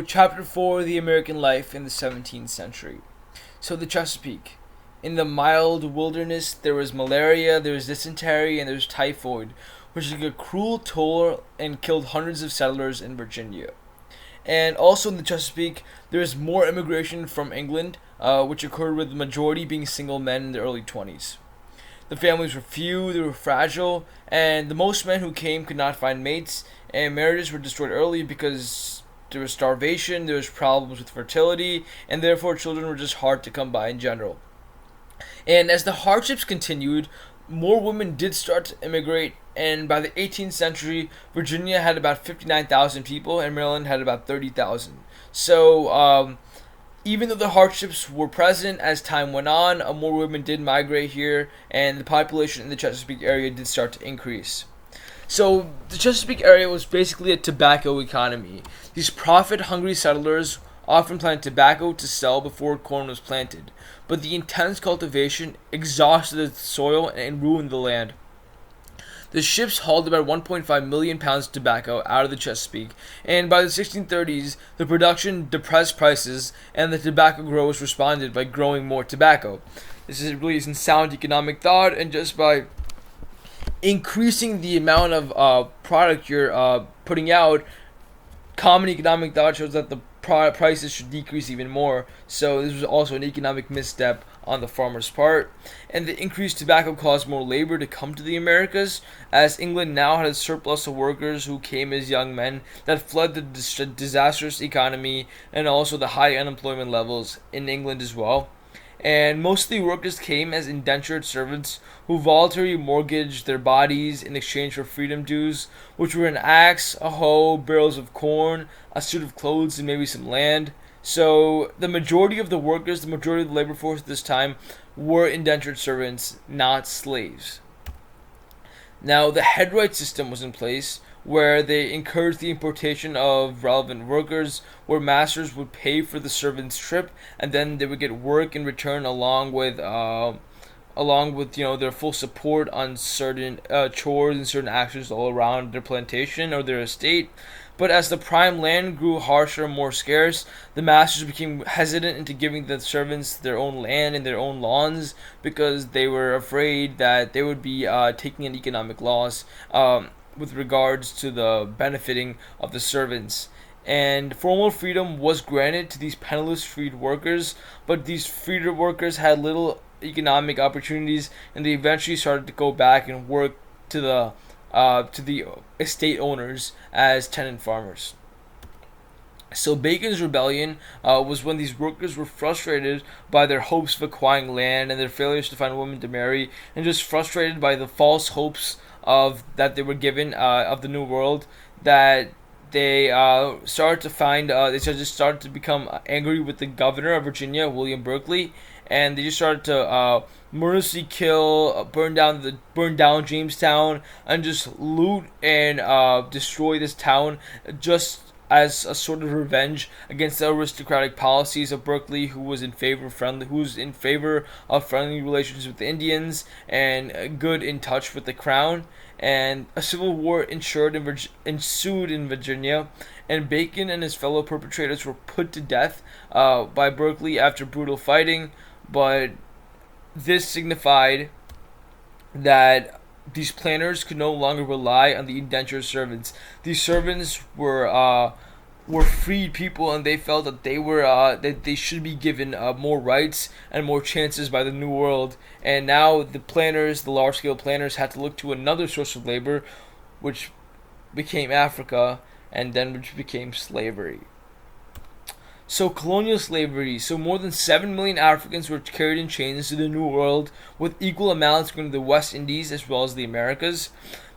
Chapter 4: The American Life in the 17th Century. So, the Chesapeake. In the mild wilderness, there was malaria, there was dysentery, and there was typhoid, which took a cruel toll and killed hundreds of settlers in Virginia. And also in the Chesapeake, there was more immigration from England, which occurred with the majority being single men in the early 20s. The families were few, they were fragile, and the most men who came could not find mates, and marriages were destroyed early because there was starvation, there was problems with fertility, and therefore children were just hard to come by in general. And as the hardships continued, more women did start to immigrate, and by the 18th century, Virginia had about 59,000 people, and Maryland had about 30,000. So, even though the hardships were present as time went on, more women did migrate here, and the population in the Chesapeake area did start to increase. So the Chesapeake area was basically a tobacco economy. These profit-hungry settlers often planted tobacco to sell before corn was planted, but the intense cultivation exhausted the soil and ruined the land. The ships hauled about 1.5 million pounds of tobacco out of the Chesapeake, and by the 1630s, the production depressed prices, and the tobacco growers responded by growing more tobacco. This is really isn't sound economic thought, and just by increasing the amount of product you're putting out, common economic thought shows that the prices should decrease even more. So this was also an economic misstep on the farmer's part. And the increased tobacco caused more labor to come to the Americas, as England now had a surplus of workers who came as young men that fled the disastrous economy and also the high unemployment levels in England as well. And most of the workers came as indentured servants who voluntarily mortgaged their bodies in exchange for freedom dues, which were an axe, a hoe, barrels of corn, a suit of clothes, and maybe some land. So the majority of the workers, the majority of the labor force at this time, were indentured servants, not slaves. Now, the headright system was in place, where they encouraged the importation of relevant workers, where masters would pay for the servant's trip, and then they would get work in return along with their full support on certain chores and certain actions all around their plantation or their estate. But as the prime land grew harsher and more scarce, the masters became hesitant into giving the servants their own land and their own lawns because they were afraid that they would be taking an economic loss with regards to the benefiting of the servants. And formal freedom was granted to these penniless freed workers, but these freed workers had little economic opportunities, and they eventually started to go back and work to the estate owners as tenant farmers. So Bacon's rebellion was when these workers were frustrated by their hopes of acquiring land and their failures to find women to marry, and just frustrated by the false hopes of that they were given of the New World, that they just started to become angry with the governor of Virginia, William Berkeley, and they just started to mercilessly kill, burn down Jamestown, and just loot and destroy this town, just as a sort of revenge against the aristocratic policies of Berkeley, who's in favor of friendly relations with the Indians and good in touch with the crown. And a civil war ensued in Virginia, and Bacon and his fellow perpetrators were put to death by Berkeley after brutal fighting. But this signified that these planners could no longer rely on the indentured servants. These servants were freed people, and they felt that they should be given more rights and more chances by the New World. And now the large scale planners, had to look to another source of labor, which became Africa, and then which became slavery. So colonial slavery. So more than 7 million Africans were carried in chains to the New World, with equal amounts going to the West Indies as well as the Americas.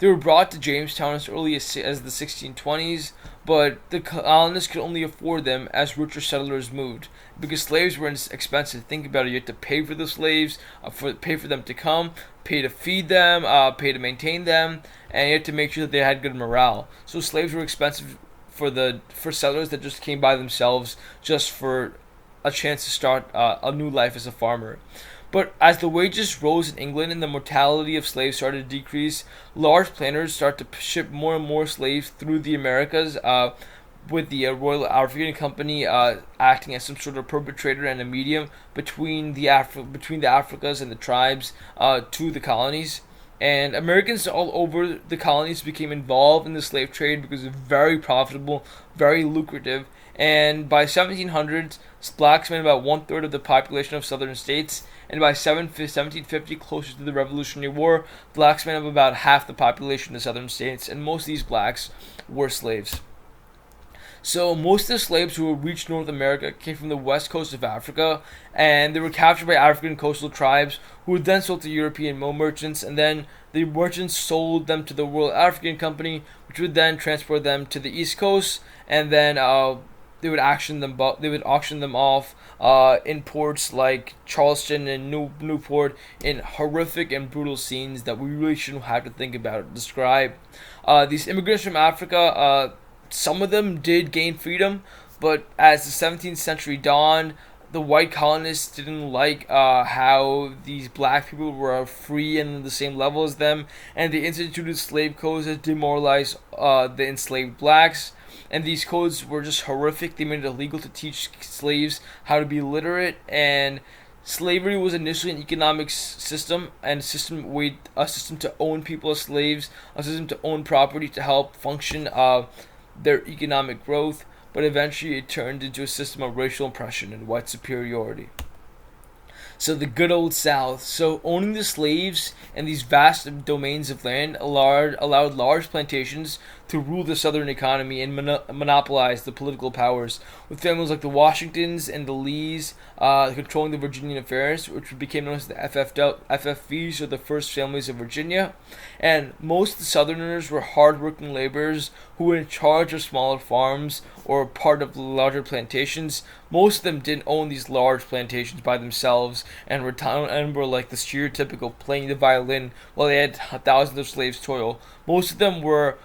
They were brought to Jamestown as early as the 1620s, but the colonists could only afford them as richer settlers moved, because slaves were expensive. Think about it: you had to pay for the slaves, pay for them to come, pay to feed them, pay to maintain them, and you had to make sure that they had good morale. So slaves were expensive for settlers that just came by themselves just for a chance to start a new life as a farmer. But as the wages rose in England and the mortality of slaves started to decrease, large planters started to ship more and more slaves through the Americas, with the Royal African Company acting as some sort of perpetrator and a medium between between the Africas and the tribes to the colonies. And Americans all over the colonies became involved in the slave trade because it was very profitable, very lucrative. And by 1700s, blacks made about one third of the population of southern states. And by 1750, closer to the Revolutionary War, blacks made up about half the population of the southern states. And most of these blacks were slaves. So most of the slaves who reached North America came from the west coast of Africa, and they were captured by African coastal tribes who were then sold to European merchants, and then the merchants sold them to the Royal African Company, which would then transport them to the East Coast, and then they would auction them. They would auction them off in ports like Charleston and Newport in horrific and brutal scenes that we really shouldn't have to think about or describe. These immigrants from Africa. Some of them did gain freedom, but as the 17th century dawned, the white colonists didn't like how these black people were free and on the same level as them, and they instituted slave codes that demoralized the enslaved blacks. And these codes were just horrific. They made it illegal to teach slaves how to be literate, and slavery was initially an economic system and a system to own people as slaves, a system to own property to help function their economic growth, but eventually it turned into a system of racial oppression and white superiority. So the good old South. So owning the slaves and these vast domains of land allowed large plantations to rule the southern economy and monopolize the political powers, with families like the Washingtons and the Lees controlling the Virginian affairs, which became known as the FFVs, or the First Families of Virginia. And most of the Southerners were hardworking laborers who were in charge of smaller farms or part of larger plantations. Most of them didn't own these large plantations by themselves and were like the stereotypical playing the violin while they had thousands of slaves toil. Most of them were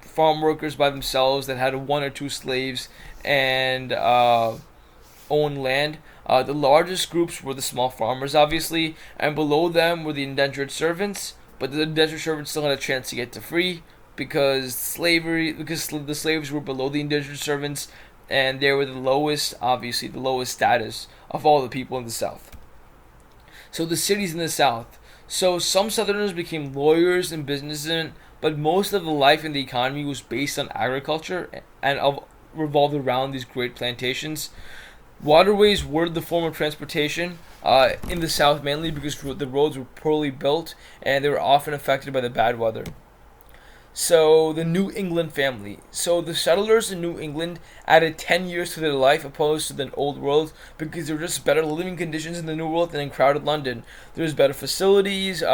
farm workers by themselves that had one or two slaves and owned land. The largest groups were the small farmers, obviously, and below them were the indentured servants. But the indentured servants still had a chance to get to free because the slaves were below the indentured servants, and they were obviously the lowest status of all the people in the South. So the cities in the South. So some Southerners became lawyers and businessmen, but most of the life in the economy was based on agriculture and revolved around these great plantations. Waterways were the form of transportation in the South, mainly because the roads were poorly built and they were often affected by the bad weather. So the New England family. So the settlers in New England added 10 years to their life opposed to the Old World because there were just better living conditions in the New World than in crowded London. There was better facilities,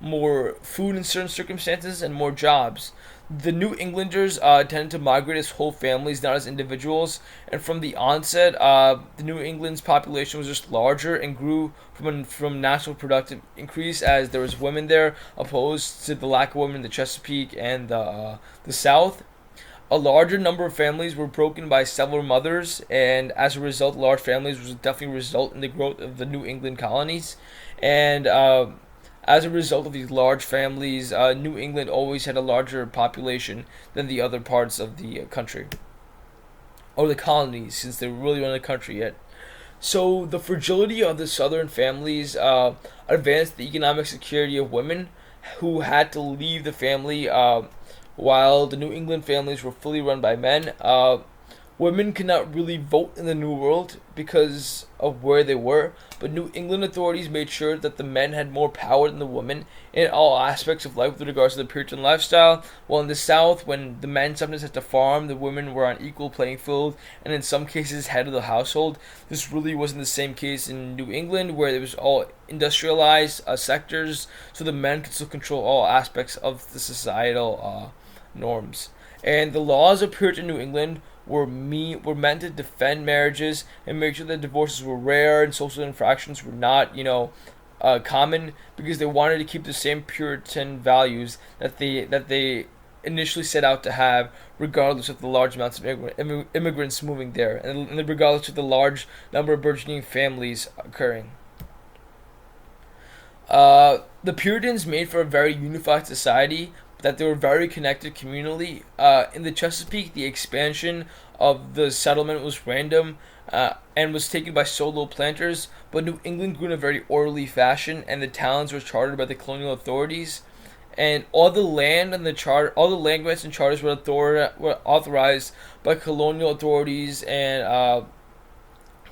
more food in certain circumstances, and more jobs. The New Englanders tended to migrate as whole families, not as individuals. And from the onset, the New England's population was just larger and grew from natural productive increase as there was women there, opposed to the lack of women in the Chesapeake and the South. A larger number of families were broken by several mothers, and as a result, large families was definitely result in the growth of the New England colonies. And as a result of these large families, New England always had a larger population than the other parts of the country, or the colonies, since they really weren't a country yet. So the fragility of the southern families advanced the economic security of women who had to leave the family, while the New England families were fully run by men. Women could not really vote in the New World because of where they were, but New England authorities made sure that the men had more power than the women in all aspects of life with regards to the Puritan lifestyle, while in the South, when the men sometimes had to farm, the women were on equal playing field, and in some cases head of the household. This really wasn't the same case in New England, where it was all industrialized sectors, so the men could still control all aspects of the societal norms. And the laws of Puritan New England were meant to defend marriages and make sure that divorces were rare and social infractions were not, common, because they wanted to keep the same Puritan values that they initially set out to have, regardless of the large amounts of immigrants moving there, and regardless of the large number of burgeoning families occurring. The Puritans made for a very unified society, that they were very connected communally. In the Chesapeake, the expansion of the settlement was random and was taken by solo planters, but New England grew in a very orderly fashion, and the towns were chartered by the colonial authorities. And all the land and all the land grants and charters were authorized by colonial authorities and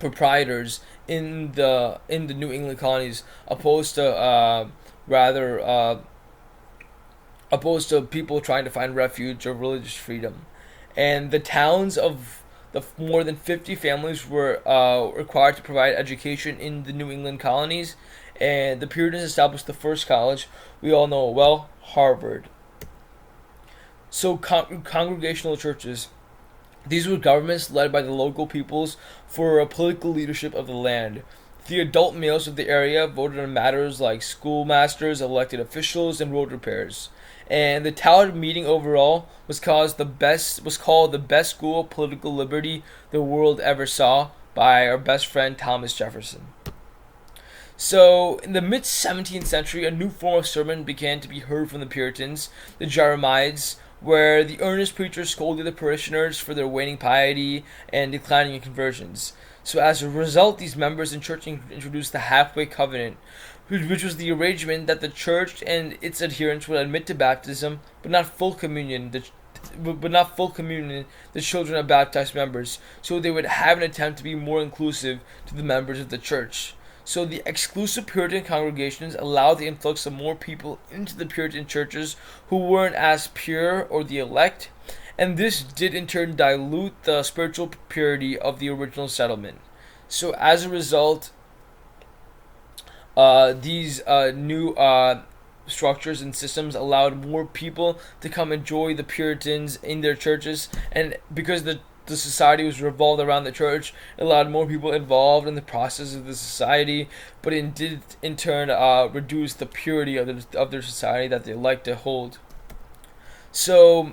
proprietors in the New England colonies, opposed to rather opposed to people trying to find refuge or religious freedom. And the towns of the more than 50 families were required to provide education in the New England colonies, and the Puritans established the first college we all know well, Harvard. So congregational churches. These were governments led by the local peoples for a political leadership of the land. The adult males of the area voted on matters like schoolmasters, elected officials, and road repairs. And the town meeting overall was called the best school of political liberty the world ever saw by our best friend Thomas Jefferson. So, in the mid 17th century, a new form of sermon began to be heard from the Puritans, the Jeremiads, where the earnest preachers scolded the parishioners for their waning piety and declining conversions. So, as a result, these members in church introduced the halfway covenant, which was the arrangement that the church and its adherents would admit to baptism, but not full communion. The children of baptized members, so they would have an attempt to be more inclusive to the members of the church. So the exclusive Puritan congregations allowed the influx of more people into the Puritan churches who weren't as pure or the elect, and this did in turn dilute the spiritual purity of the original settlement. So as a result, these new structures and systems allowed more people to come enjoy the Puritans in their churches, and because the society was revolved around the church, it allowed more people involved in the process of the society, but it did in turn reduce the purity of their society that they like to hold. So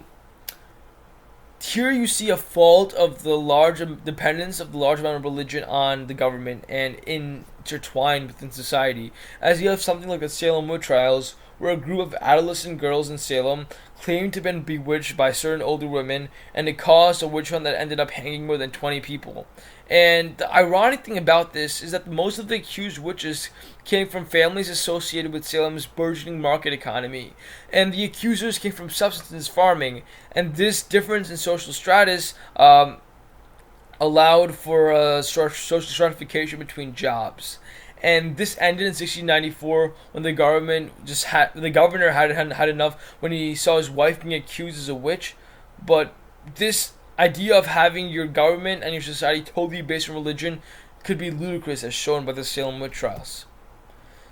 here you see a fault of the large dependence of the large amount of religion on the government and intertwined within society, as you have something like the Salem witch trials, where a group of adolescent girls in Salem claimed to have been bewitched by certain older women, and it caused a witch hunt that ended up hanging more than 20 people. And the ironic thing about this is that most of the accused witches came from families associated with Salem's burgeoning market economy, and the accusers came from subsistence farming, and this difference in social status allowed for social stratification between jobs. And this ended in 1694 when the governor had enough when he saw his wife being accused as a witch. But this idea of having your government and your society totally based on religion could be ludicrous, as shown by the Salem witch trials.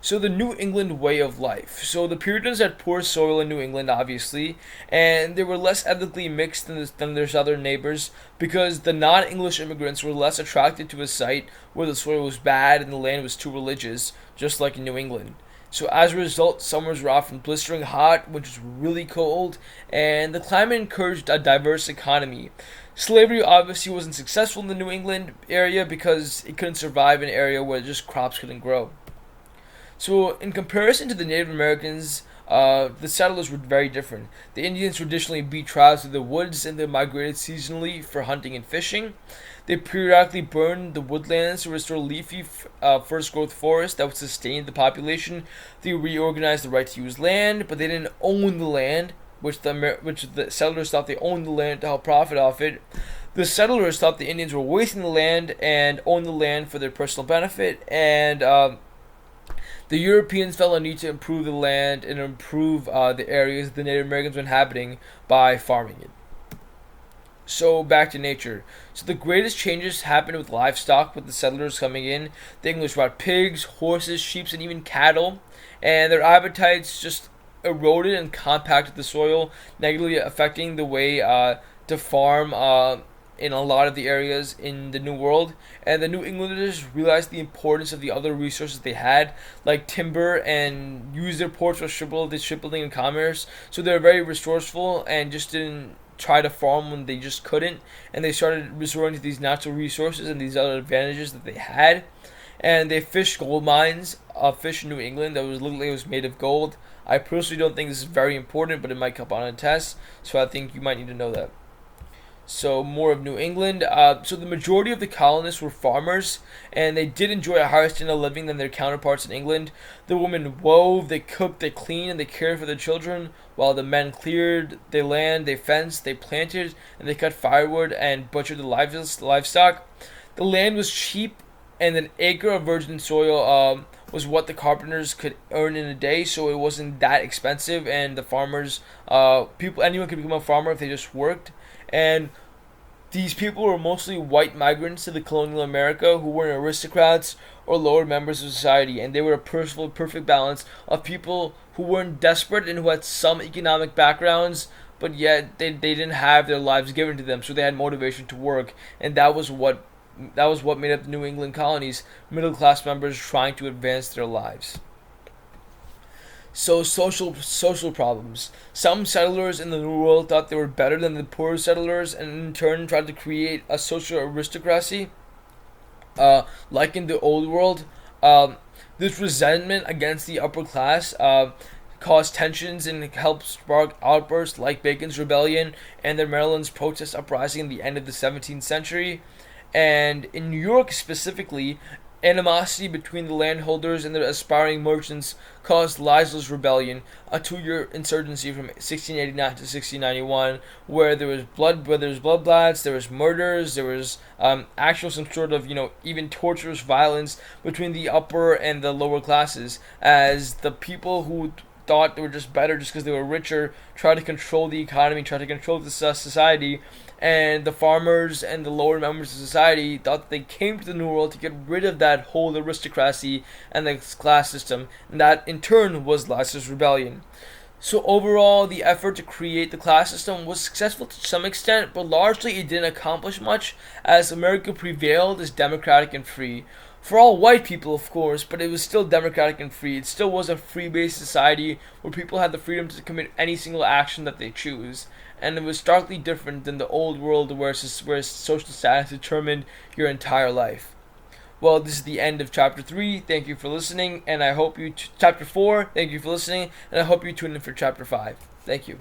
So the New England way of life. So the Puritans had poor soil in New England, obviously, and they were less ethnically mixed than their southern neighbors, because the non-English immigrants were less attracted to a site where the soil was bad and the land was too religious, just like in New England. So as a result, summers were often blistering hot, winters were really cold, and the climate encouraged a diverse economy. Slavery obviously wasn't successful in the New England area because it couldn't survive in an area where just crops couldn't grow. So, in comparison to the Native Americans, the settlers were very different. The Indians traditionally beat tribes through the woods, and they migrated seasonally for hunting and fishing. They periodically burned the woodlands to restore leafy first growth forests that would sustain the population. They reorganized the right to use land, but they didn't own the land, which the settlers thought they owned the land to help profit off it. The settlers thought the Indians were wasting the land and owned the land for their personal benefit, and the Europeans felt a need to improve the land and improve the areas the Native Americans were inhabiting by farming it. So back to nature. So the greatest changes happened with livestock, with the settlers coming in. The English brought pigs, horses, sheep, and even cattle, and their appetites just eroded and compacted the soil, negatively affecting the way to farm in a lot of the areas in the New World. And the New Englanders realized the importance of the other resources they had, like timber, and used their ports for shipbuilding and commerce. So they were very resourceful and just didn't try to farm when they just couldn't. And they started resorting to these natural resources and these other advantages that they had. and they fished gold mines, fish in New England that was literally was made of gold. I personally don't think this is very important, but it might come up on a test, so I think you might need to know that. So more of New England. So the majority of the colonists were farmers, and they did enjoy a higher standard of living than their counterparts in England. The women wove, they cooked, they cleaned, and they cared for their children, while the men cleared their land, they fenced, they planted, and they cut firewood and butchered the livestock. The land was cheap, and an acre of virgin soil was what the carpenters could earn in a day, so it wasn't that expensive, and the farmers, anyone could become a farmer if they just worked. And these people were mostly white migrants to the colonial America who weren't aristocrats or lower members of society, and they were a perfect balance of people who weren't desperate and who had some economic backgrounds, but yet they didn't have their lives given to them, so they had motivation to work, and that was what made up the New England colonies, middle class members trying to advance their lives. So social problems. Some settlers in the New World thought they were better than the poorer settlers, and in turn tried to create a social aristocracy, like in the Old World. This resentment against the upper class caused tensions and helped spark outbursts like Bacon's Rebellion and the Maryland's protest uprising in the end of the 17th century. And in New York specifically, animosity between the landholders and the aspiring merchants caused Leisler's Rebellion, a 2-year insurgency from 1689 to 1691, where there was bloodbaths, there was murders, there was actual some sort of even torturous violence between the upper and the lower classes, as the people who thought they were just better just because they were richer tried to control the economy, tried to control the society, and the farmers and the lower members of society thought they came to the New World to get rid of that whole aristocracy and the class system, and that in turn was Leisler's Rebellion. So overall, the effort to create the class system was successful to some extent, but largely it didn't accomplish much, as America prevailed as democratic and free. For all white people, of course, but it was still democratic and free. It still was a free-based society where people had the freedom to commit any single action that they choose. And it was starkly different than the old world where social status determined your entire life. Well, this is the end of chapter 3. Thank you for listening, and I hope you chapter 4. Thank you for listening, and I hope you tune in for chapter 5. Thank you.